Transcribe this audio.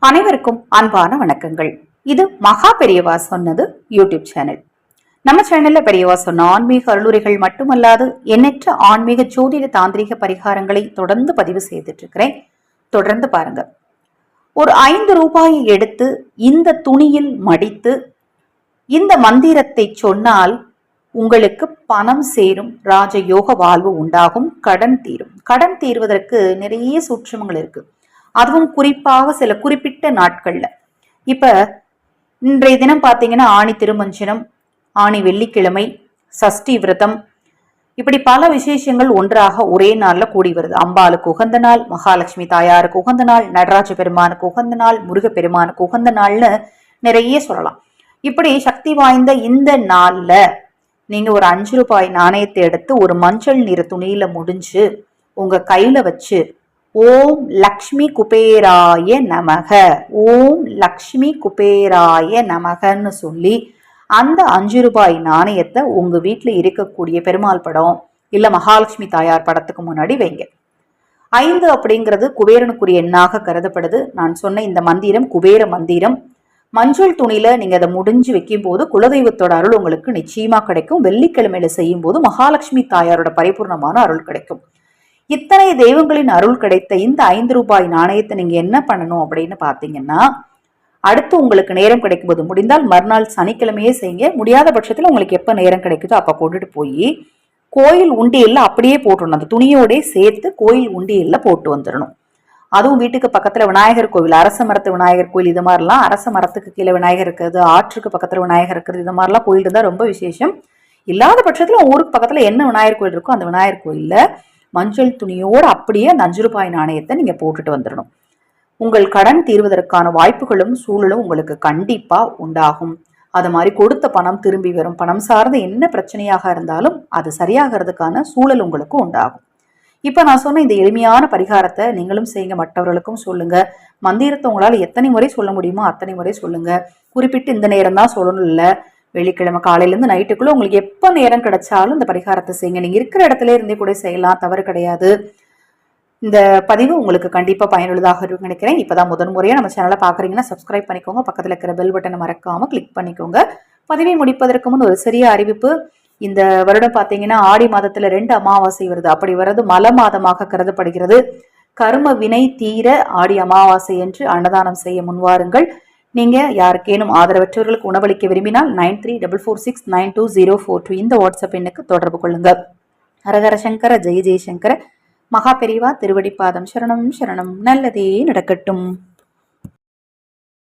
அனைவருக்கும் அன்பான வணக்கங்கள். இது மகா பெரியவா சொன்னது யூடியூப் சேனல். நம்ம சேனல்ல பெரியவா சொன்ன ஆன்மீக அருளுரைகள் மட்டுமல்லாது எண்ணற்ற ஆன்மீக ஜோதிட தாந்திரிக பரிகாரங்களை தொடர்ந்து பதிவு செய்துட்டு இருக்கிறேன். தொடர்ந்து பாருங்க. ஒரு 5 ரூபாயை எடுத்து இந்த துணியில் மடித்து இந்த மந்திரத்தை சொன்னால் உங்களுக்கு பணம் சேரும், ராஜயோக வாழ்வு உண்டாகும், கடன் தீரும். கடன் தீர்வதற்கு நிறைய சூட்சமங்கள் இருக்கு. அதுவும் குறிப்பாக சில குறிப்பிட்ட நாட்கள்ல இப்ப இன்றைய தினம் பாத்தீங்கன்னா ஆணி திருமஞ்சனம், ஆணி வெள்ளிக்கிழமை, சஷ்டி விரதம், இப்படி பல விசேஷங்கள் ஒன்றாக ஒரே நாள்ல கூடி வருது. அம்பாளுக்கு உகந்த நாள், மகாலட்சுமி தாயாருக்கு உகந்த நாள், நடராஜ பெருமானுக்கு உகந்த நாள், முருக பெருமானுக்கு உகந்த நாள்னு நிறைய சொல்லலாம். இப்படி சக்தி வாய்ந்த இந்த நாள்ல நீங்க ஒரு 5 ரூபாய் நாணயத்தை எடுத்து ஒரு மஞ்சள் நிற துணியில முடிஞ்சு உங்க கையில வச்சு ஓம் லக்ஷ்மி குபேராய நமக, ஓம் லக்ஷ்மி குபேராய நமகன்னு சொல்லி அந்த 5 ரூபாய் நாணயத்தை உங்க வீட்டுல இருக்கக்கூடிய பெருமாள் படம் இல்ல மகாலட்சுமி தாயார் படத்துக்கு முன்னாடி வைங்க. 5 அப்படிங்கிறது குபேரனுக்குரிய எண்ணாக கருதப்படுது. நான் சொன்ன இந்த மந்திரம் குபேர மந்திரம். மஞ்சள் துணியில நீங்க அதை முடிஞ்சு வைக்கும் போது குலதெய்வத்தோட அருள் உங்களுக்கு நிச்சயமா கிடைக்கும். வெள்ளிக்கிழமையில செய்யும் போது மகாலட்சுமி தாயாரோட பரிபூர்ணமான அருள் கிடைக்கும். இத்தனை தெய்வங்களின் அருள் கிடைத்த இந்த 5 ரூபாய் நாணயத்தை நீங்க என்ன பண்ணணும் அப்படின்னு பாத்தீங்கன்னா, அடுத்து உங்களுக்கு நேரம் கிடைக்கும் போது முடிந்தால் மறுநாள் சனிக்கிழமையே செய்யுங்க. முடியாத பட்சத்துல உங்களுக்கு எப்ப நேரம் கிடைக்குதோ அப்ப போட்டுட்டு போய் கோயில் உண்டியல்ல அப்படியே போட்டுடணும். அந்த துணியோட சேர்த்து கோயில் உண்டியல்ல போட்டு வந்துடணும். அதுவும் வீட்டுக்கு பக்கத்துல விநாயகர் கோவில், அரச மரத்து விநாயகர் கோயில், இது மாதிரிலாம் அரச மரத்துக்கு கீழே விநாயகர் இருக்கிறது, ஆற்றுக்கு பக்கத்துல விநாயகர் இருக்கிறது, இது மாதிரிலாம் கோயில் இருந்தா ரொம்ப விசேஷம். இல்லாத பட்சத்துல ஊருக்கு பக்கத்துல என்ன விநாயகர் கோயில் இருக்கோ அந்த விநாயகர் கோயில்ல மஞ்சள் துணியோடு அப்படியே அந்த 5 ரூபாய் நாணயத்தை நீங்க போட்டுட்டு வந்துடணும். உங்கள் கடன் தீர்வதற்கான வாய்ப்புகளும் சூழலும் உங்களுக்கு கண்டிப்பா உண்டாகும். அது மாதிரி கொடுத்த பணம் திரும்பி வரும். பணம் சார்ந்த என்ன பிரச்சனையாக இருந்தாலும் அது சரியாகிறதுக்கான சூழல் உங்களுக்கு உண்டாகும். இப்ப நான் சொன்ன இந்த எளிமையான பரிகாரத்தை நீங்களும் செய்யுங்க, மற்றவர்களுக்கும் சொல்லுங்க. மந்திரத்தை உங்களால எத்தனை முறை சொல்ல முடியுமோ அத்தனை முறை சொல்லுங்க. குறிப்பிட்டு இந்த நேரம் தான் சொல்லணும் இல்ல, வெள்ளிக்கிழமை காலையில இருந்து நைட்டுக்குள்ள உங்களுக்கு எப்ப நேரம் கிடைச்சாலும் இந்த பரிகாரத்தை செய்யுங்க. நீங்க இருக்கிற இடத்துல இருந்தே கூட செய்யலாம், தவறு கிடையாது. இந்த பதிவு உங்களுக்கு கண்டிப்பா பயனுள்ளதாக இருக்கும் நினைக்கிறேன். இப்பதான் முதன் முறையா நம்ம சேனலை பாக்குறீங்கன்னா சப்ஸ்கிரைப் பண்ணிக்கோங்க. பக்கத்துல இருக்கிற பெல் பட்டனை மறக்காம கிளிக் பண்ணிக்கோங்க. பதிவை முடிப்பதற்கு முன் ஒரு சிறிய அறிவிப்பு. இந்த வருடம் பாத்தீங்கன்னா ஆடி மாதத்துல 2 அமாவாசை வருது. அப்படி வர்றது மல மாதமாக கருதப்படுகிறது. கர்ம வினை தீர ஆடி அமாவாசை என்று அன்னதானம் செய்ய முன்வாருங்கள். நீங்க யாருக்கேனும் ஆதரவற்றவர்களுக்கு உணவளிக்க விரும்பினால் 9366922042 இந்த வாட்ஸ்அப் எண்ணுக்கு தொடர்பு கொள்ளுங்க. ஹரஹர சங்கர, ஜெய ஜெயசங்கர. மகா பெரிவா திருவடிப்பாதம் சரணம் சரணம். நல்லதே நடக்கட்டும்.